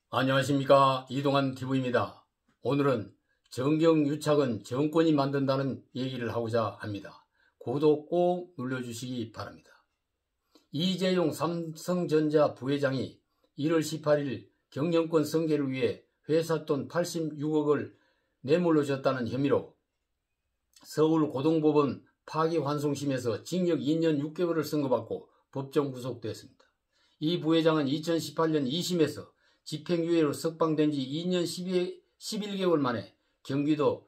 안녕하십니까, 이동환 TV입니다. 오늘은 정경유착은 정권이 만든다는 얘기를 하고자 합니다. 구독 꼭 눌러주시기 바랍니다. 이재용 삼성전자 부회장이 1월 18일 경영권 승계를 위해 회사 돈 86억을 뇌물로 줬다는 혐의로 서울고등법원 파기환송심에서 징역 2년 6개월을 선고받고 법정 구속됐습니다. 이 부회장은 2018년 2심에서 집행유예로 석방된 지 2년 11개월 만에 경기도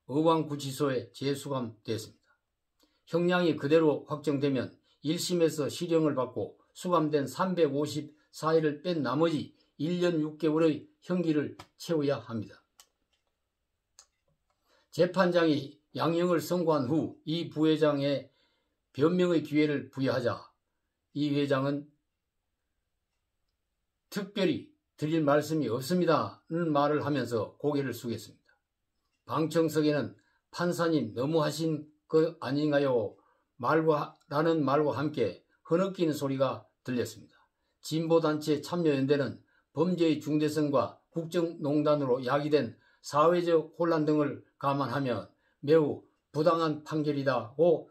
의왕구치소에 재수감됐습니다. 형량이 그대로 확정되면 1심에서 실형을 받고 수감된 354일을 뺀 나머지 1년 6개월의 형기를 채워야 합니다. 재판장이 양형을 선고한 후 이 부회장의 변명의 기회를 부여하자 이 회장은 특별히 드릴 말씀이 없습니다는 말을 하면서 고개를 숙였습니다. 방청석에는 판사님 너무하신 것 아닌가요? 라는 말과 함께 흐느끼는 소리가 들렸습니다. 진보단체 참여연대는 범죄의 중대성과 국정농단으로 야기된 사회적 혼란 등을 감안하면 매우 부당한 판결이다고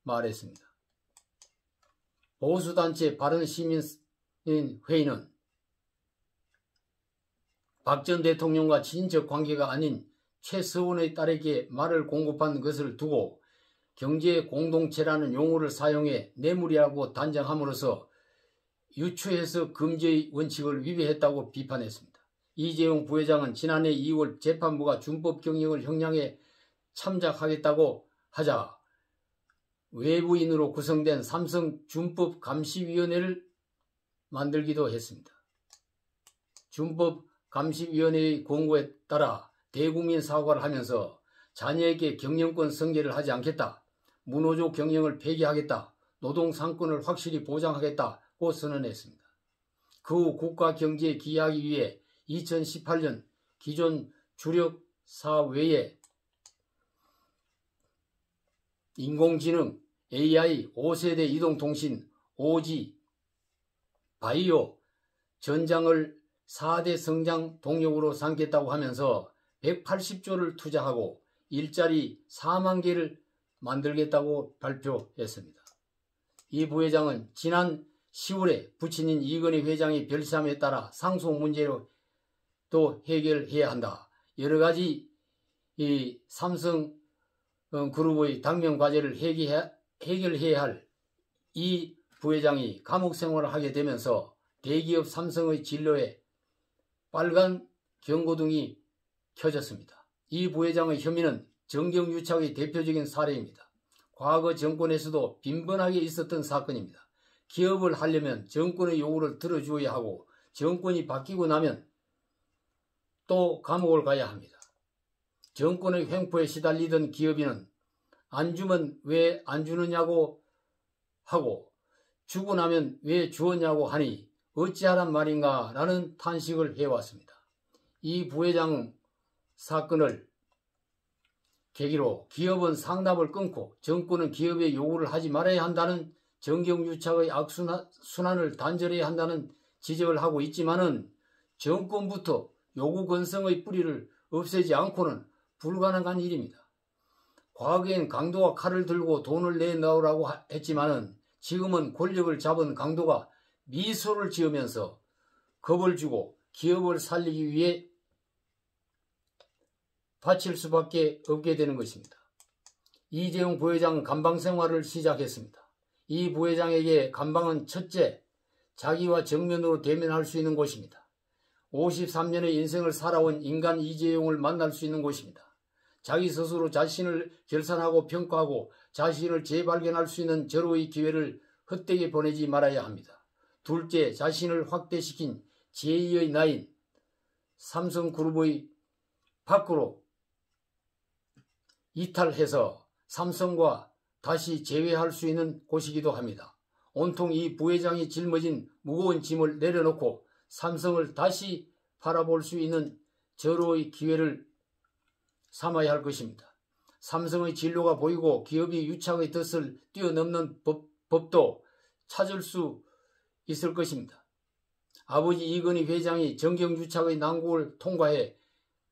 말했습니다. 보수단체 바른시민회의는 박 전 대통령과 친인척 관계가 아닌 최서원의 딸에게 말을 공급한 것을 두고 경제공동체라는 용어를 사용해 뇌물이라고 단정함으로써 유추해석 금지의 원칙을 위배했다고 비판했습니다. 이재용 부회장은 지난해 2월 재판부가 준법 경영을 형량에 참작하겠다고 하자 외부인으로 구성된 삼성 준법감시위원회를 만들기도 했습니다. 준법감시위원회의 권고에 따라 대국민 사과를 하면서 자녀에게 경영권 승계를 하지 않겠다, 무노조 경영을 폐기하겠다, 노동상권을 확실히 보장하겠다고 선언했습니다. 그 후 국가경제에 기여하기 위해 2018년 기존 주력사 외에 인공지능, AI, 5세대 이동통신, 오지, 바이오, 전장을 4대 성장 동력으로 삼겠다고 하면서 180조를 투자하고 일자리 4만 개를 만들겠다고 발표했습니다. 이 부회장은 지난 10월에 부친인 이건희 회장의 별세함에 따라 상속 문제로 또 해결해야 한다. 여러 가지 이 삼성 그룹의 당면 과제를 해결해야 할 이 부회장이 감옥 생활을 하게 되면서 대기업 삼성의 진로에 빨간 경고등이 켜졌습니다. 이 부회장의 혐의는 정경유착의 대표적인 사례입니다. 과거 정권에서도 빈번하게 있었던 사건입니다. 기업을 하려면 정권의 요구를 들어주어야 하고 정권이 바뀌고 나면 또 감옥을 가야 합니다. 정권의 횡포에 시달리던 기업인은 안 주면 왜 안 주느냐고 하고 주고 나면 왜 주었냐고 하니 어찌하란 말인가 라는 탄식을 해왔습니다. 이 부회장 사건을 계기로 기업은 상납을 끊고 정권은 기업의 요구를 하지 말아야 한다는 정경유착의 악순환을 단절해야 한다는 지적을 하고 있지만은 정권부터 요구 건성의 뿌리를 없애지 않고는 불가능한 일입니다. 과거엔 강도가 칼을 들고 돈을 내놓으라고 했지만은 지금은 권력을 잡은 강도가 미소를 지으면서 겁을 주고 기업을 살리기 위해 바칠 수밖에 없게 되는 것입니다. 이재용 부회장 감방 생활을 시작했습니다. 이 부회장에게 감방은 첫째, 자기와 정면으로 대면할 수 있는 곳입니다. 53년의 인생을 살아온 인간 이재용을 만날 수 있는 곳입니다. 자기 스스로 자신을 결산하고 평가하고 자신을 재발견할 수 있는 절호의 기회를 헛되게 보내지 말아야 합니다. 둘째, 자신을 확대시킨 제2의 나인 삼성그룹의 밖으로 이탈해서 삼성과 다시 재회할 수 있는 곳이기도 합니다. 온통 이 부회장이 짊어진 무거운 짐을 내려놓고 삼성을 다시 바라볼 수 있는 절호의 기회를 삼아야 할 것입니다. 삼성의 진로가 보이고 기업이 유착의 덫을 뛰어넘는 법도 찾을 수 있을 것입니다. 아버지 이건희 회장이 정경유착의 난국을 통과해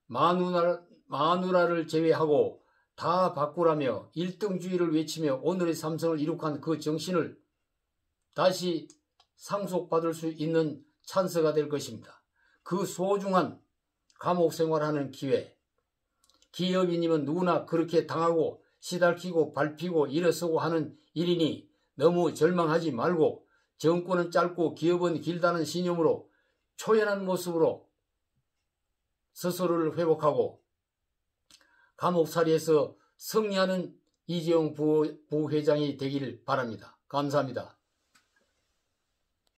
마누라를 제외하고 다 바꾸라며 일등주의를 외치며 오늘의 삼성을 이룩한 그 정신을 다시 상속받을 수 있는 찬스가 될 것입니다. 그 소중한 감옥 생활하는 기회, 기업인이면 누구나 그렇게 당하고 시달키고 밟히고 일어서고 하는 일이니 너무 절망하지 말고 정권은 짧고 기업은 길다는 신념으로 초연한 모습으로 스스로를 회복하고 감옥살이에서 승리하는 이재용 부회장이 되길 바랍니다. 감사합니다.